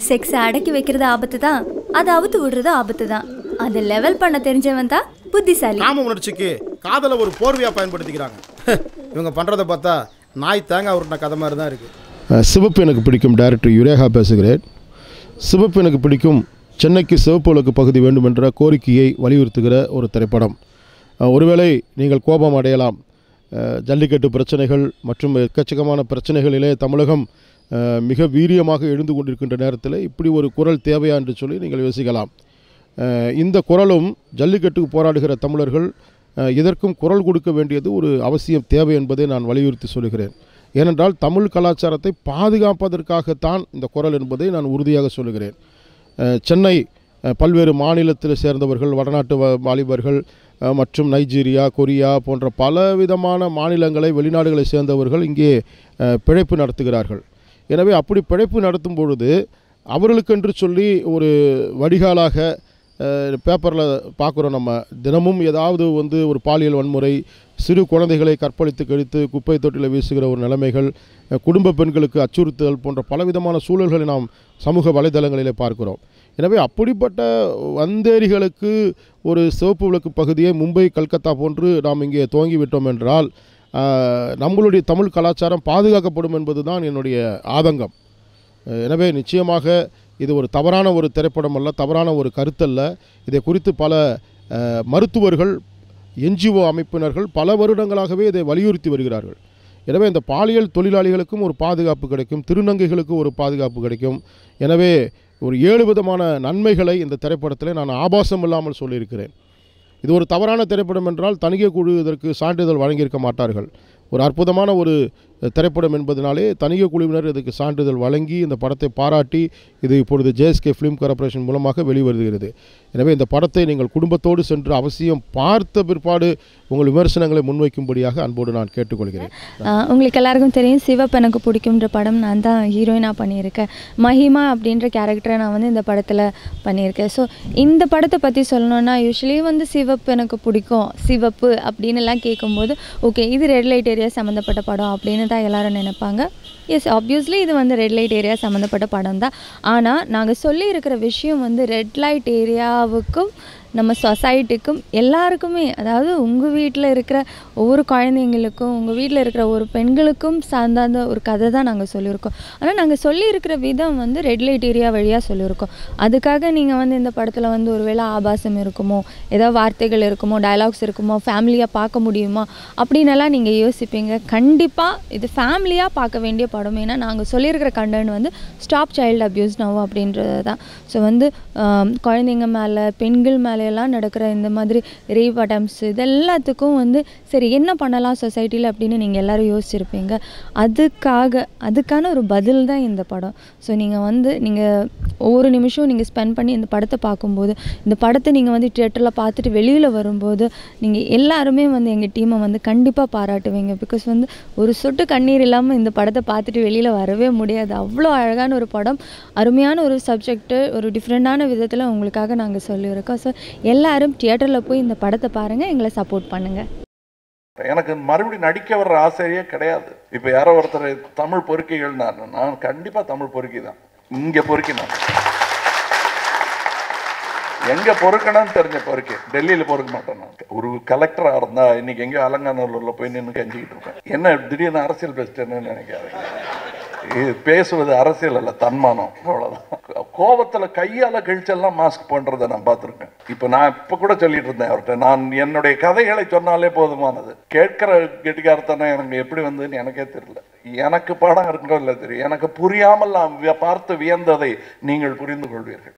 Sex அடக்கி வைக்கிறது ஆபத்து தான், அதை அவுத்து விடுறது ஆபத்து தான். அதை லெவல் பண்ண தெரிஞ்சவன் தான் புத்திசாலி. காம உணர்ச்சிக்கு காதலை ஒரு போர்வையா பயன்படுத்திக்கிறாங்க. இவங்க பண்றதை பார்த்தா நாய் தேங்காய் உருட்டின கதை மாதிரி தான் இருக்கு. சிவப்பு எனக்கு பிடிக்கும் டைரக்டர் யுரேகா பேசுகிறேன். சிவப்பு எனக்கு பிடிக்கும் சென்னைக்கு சிவப்பு விளக்கு பகுதி வேண்டும் என்ற கோரிக்கையை வலியுறுத்துகிற ஒரு திரைப்படம். ஒருவேளை நீங்கள் கோபம் அடையலாம். ஜல்லிக்கட்டு பிரச்சனைகள் மற்றும் எக்கச்சக்கமான பிரச்சனைகளிலே தமிழகம் மிக வீரியமாக எழுந்து கொண்டிருக்கின்ற நேரத்தில் இப்படி ஒரு குரல் தேவையா என்று சொல்லி நீங்கள் யோசிக்கலாம். இந்த குரலும் ஜல்லிக்கட்டுக்கு போராடுகிற தமிழர்கள் இதற்கும் குரல் கொடுக்க வேண்டியது ஒரு அவசியம் தேவை என்பதை நான் வலியுறுத்தி சொல்கிறேன். ஏனென்றால் தமிழ் கலாச்சாரத்தை பாதுகாப்பதற்காகத்தான் இந்த குரல் என்பதை நான் உறுதியாக சொல்கிறேன். சென்னை பல்வேறு மாநிலத்தில் சேர்ந்தவர்கள், வடநாட்டு வாலிபர்கள் மற்றும் நைஜீரியா, கொரியா போன்ற பலவிதமான மாநிலங்களை, வெளிநாடுகளை சேர்ந்தவர்கள் இங்கே பிழைப்பு நடத்துகிறார்கள். எனவே அப்படி பிழைப்பு நடத்தும் பொழுது அவர்களுக்கென்று சொல்லி ஒரு வடிகாலாக பேப்பரில் பார்க்குறோம். நம்ம தினமும் ஏதாவது ஒரு பாலியல் வன்முறை, சிறு குழந்தைகளை கற்பழித்து கழித்து குப்பை தொட்டியில் வீசுகிற ஒரு நிலைமைகள், குடும்ப பெண்களுக்கு அச்சுறுத்தல் போன்ற பலவிதமான சூழல்களை நாம் சமூக வலைதளங்களிலே பார்க்கிறோம். எனவே அப்படிப்பட்ட வந்தேரிகளுக்கு ஒரு சிவப்பு விளக்கு பகுதியை மும்பை, கல்கத்தா போன்று நாம் இங்கே துவங்கிவிட்டோம் என்றால் நம்மளுடைய தமிழ் கலாச்சாரம் பாதுகாக்கப்படும் என்பது தான் என்னுடைய ஆதங்கம். எனவே நிச்சயமாக இது ஒரு தவறான ஒரு திரைப்படம் அல்ல, தவறான ஒரு கருத்தல்ல. இதை குறித்து பல மருத்துவர்கள், என்ஜிஓ அமைப்பினர்கள் பல வருடங்களாகவே இதை வலியுறுத்தி வருகிறார்கள். எனவே இந்த பாலியல் தொழிலாளிகளுக்கும் ஒரு பாதுகாப்பு கிடைக்கும், திருநங்கைகளுக்கு ஒரு பாதுகாப்பு கிடைக்கும். எனவே ஒரு 7 விதமான நன்மைகளை இந்த திரைப்படத்தில் நான் ஆபாசம் இல்லாமல் சொல்லியிருக்கிறேன். இது ஒரு தவறான திரைப்படம் என்றால் தணிக்கை குழு இதற்கு சான்றிதழ் வழங்கியிருக்க மாட்டார்கள். ஒரு அற்புதமான ஒரு திரைப்படம் என்பதனாலே தணிக்கை குழுவினர் இதுக்கு சான்றிதழ் வழங்கி இந்த படத்தை பாராட்டி இது இப்பொழுது ஜேஎஸ்கே ஃபிலிம் கார்ப்பரேஷன் மூலமாக வெளிவருகிறது. எனவே இந்த படத்தை நீங்கள் குடும்பத்தோடு சென்று அவசியம் பார்த்த பிற்பாடு உங்கள் விமர்சனங்களை முன்வைக்கும்படியாக அன்போடு நான் கேட்டுக்கொள்கிறேன். உங்களுக்கு எல்லாருக்கும் தெரியும், சிவப்பு எனக்கு பிடிக்கும்ன்ற படம் நான் தான் ஹீரோயினாக பண்ணியிருக்கேன். மஹிமா அப்படின்ற கேரக்டரை நான் இந்த படத்தில் பண்ணியிருக்கேன். ஸோ இந்த படத்தை பற்றி சொல்லணுன்னா, யூஸ்வலி சிவப்பு எனக்கு பிடிக்கும், சிவப்பு அப்படின்னு எல்லாம் கேட்கும்போது ஓகே இது ரெட் லைட் ஏரியா சம்மந்தப்பட்ட படம் அப்படின்னு தான் எல்லோரும் நினைப்பாங்க. எஸ், ஆப்வியஸ்லி இது ரெட் லைட் ஏரியா சம்மந்தப்பட்ட படம் தான். ஆனால் நாங்கள் சொல்லி இருக்கிற விஷயம் ரெட் லைட் ஏரியாவுக்கும் நம்ம சொசைட்டிக்கும் எல்லாருக்குமே, அதாவது உங்கள் வீட்டில் இருக்கிற ஒவ்வொரு குழந்தைங்களுக்கும், உங்கள் வீட்டில் இருக்கிற ஒரு பெண்களுக்கும் சார்ந்த ஒரு கதை தான் நாங்கள் சொல்லியிருக்கோம். ஆனால் நாங்கள் சொல்லியிருக்கிற விதம் ரெட் லைட் ஏரியா வழியாக சொல்லியிருக்கோம். அதுக்காக நீங்கள் இந்த படத்தில் ஒரு வேளை ஆபாசம் இருக்குமோ, ஏதாவது வார்த்தைகள் இருக்குமோ, டயலாக்ஸ் இருக்குமோ, ஃபேமிலியாக பார்க்க முடியுமா அப்படின்னெல்லாம் நீங்கள் யோசிப்பீங்க. கண்டிப்பாக இது ஃபேமிலியாக பார்க்க வேண்டிய படம். ஏன்னா நாங்கள் சொல்லியிருக்கிற content stop child abuse now அப்படின்றது தான். ஸோ குழந்தைங்க மேலே, பெண்கள் மேலே எல்லாம் நடக்கிற இந்த மாதிரி ரேப் அட்டம்ப்ஸ் இது எல்லாத்துக்கும் சரி என்ன பண்ணலாம் சொசைட்டியில் அப்படின்னு நீங்கள் எல்லோரும் யோசிச்சிருப்பீங்க. அதுக்கான ஒரு பதில் தான் இந்த படம். ஸோ நீங்கள் ஒவ்வொரு நிமிஷம் நீங்கள் ஸ்பெண்ட் பண்ணி இந்த படத்தை பார்க்கும்போது, இந்த படத்தை நீங்கள் தியேட்டரில் பார்த்துட்டு வெளியில் வரும்போது நீங்கள் எல்லாருமே எங்கள் டீமை கண்டிப்பாக பாராட்டுவீங்க. பிகாஸ் ஒரு சொட்டு கண்ணீர் இல்லாமல் இந்த படத்தை பார்த்துட்டு வெளியில் வரவே முடியாது. அவ்வளோ அழகான ஒரு படம், அருமையான ஒரு சப்ஜெக்ட்டு, ஒரு டிஃப்ரெண்ட்டான விதத்தில் உங்களுக்காக நாங்கள் சொல்லியிருக்கோம். ஸோ எல்லாரும் தியேட்டரில் போய் இந்த படத்தை பாருங்கள், எங்களை சப்போர்ட் பண்ணுங்கள். எனக்கு மறுபடியும் நடிக்க வர்ற ஆசையே கிடையாது. இப்போ யாரோ ஒருத்தர் தமிழ் பொறுக்கிகள், நான் கண்டிப்பாக தமிழ் பொறுக்கி தான். இங்கே பொறுக்கி நான் எங்கே பொறுக்கணும்னு தெரிஞ்ச பொறுக்கி, டெல்லியில் பொறுக்க மாட்டேன். நான் ஒரு கலெக்டராக இருந்தால் இன்னைக்கு எங்கேயோ அலங்காநல்லூரில் போய் நின்று கெஞ்சிக்கிட்டு இருப்பேன். என்ன திடீர்னு அரசியல் பேசிட்டேன்னு நினைக்காது. இது பேசுவது அரசியல் அல்ல, தன்மானம், அவ்வளோதான். கோபத்தில் கையால் கழிச்செல்லாம் மாஸ்க் பண்ணுறதை நான் பார்த்துருக்கேன். நான் இப்போ கூட சொல்லிட்டு இருந்தேன் அவர்கிட்ட, நான் என்னுடைய கதைகளை சொன்னாலே போதுமானது. கேட்குற கெட்டிக்காரத்தனை எனக்கு எப்படி வந்ததுன்னு எனக்கே தெரியல. எனக்கு பாடம் இருக்கோ இல்லை தெரியும். எனக்கு புரியாமல் நான் பார்த்து வியந்ததை நீங்கள் புரிந்து கொள்வீர்கள்.